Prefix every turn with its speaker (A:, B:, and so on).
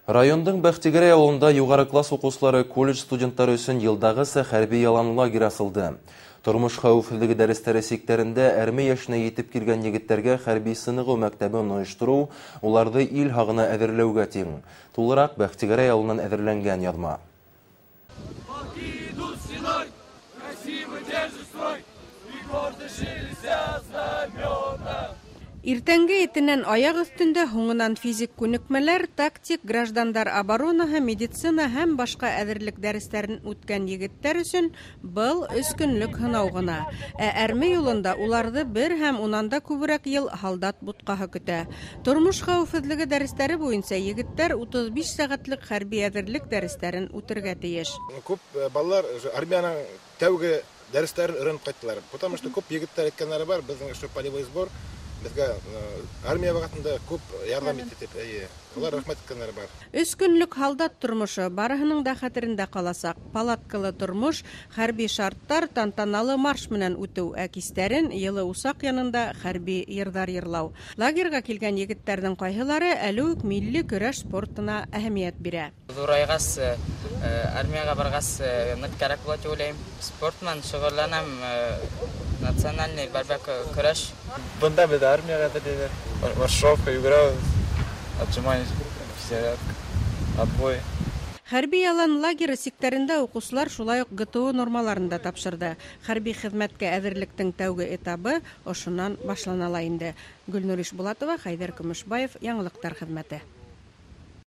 A: Райондың Бәхтигәрәй авылында югары класс укучылары колледж студенттары өчен елдагысы хәрби ялан лагерь асылды. Тормыш хәвефлеге дәресләре сектәрендә әрме яшенә yetib килгән егетләргә хәрби сыныгу мәктәбен оештыру, уларны ил хагына әзерләүгә тиң. Тулырак Бәхтигәрәй авылыннан әзерләнгән язма.
B: Иртәнге итеннән аяк өстендә һуңынан физик күнекмәләр, тактик, граждандар оборонаһы, медицина һәм башка әзерлек дәресләрен үткән егетләр өчен был 3 көнлек һынау гына. Әрме юлында уларны 1 һәм уннан да күбрәк ел солдат буткаһы көтә. Тормыш хәвефлеге дәресләре буенча егетләр 35 сәгатьлек хәрби әзерлек дәресләрен үтәргә тиеш.
C: Күп балалар армияның тәүге дәресләрен өйрәнеп кайттылар. Потому что күп егетләр әйткәннәре бар, безнең эшле полевой сбор. Безгә армия вакытында күп ярдәм итеп, улар рәхмәт иткәннәре бар.
B: 3 көнлек солдат тормышы барыһының да хәтерендә каласак. Палаткалы тормыш, хәрби шарттар, тантаналы марш менән үтү, кистәрен йылы усак янында хәрби йырдар йырлау. Лагерьга килгән егетләрнең кайһылары әле үк милли көрәш спортына әһәмият бирә.
D: Зурайгас армияга баргас нык кирәк була дип уйлыйм. Спорт менән шөгыльләнәм, национальный борьба көрәш.
E: Бында без армияга дидер. Маршировка югырабыз. Отжимание, отбой.
B: Хәрби ялан лагере сектәрендә укучылар шулай ук ГТО нормаларында тапшырды. Хәрби хезмәткә әзерлектең тәүге этабы ошоннан башлана ала инде. Гөлнур Ишбулатова, Хайдар Көмешбаев, Яңалыктар хезмәте.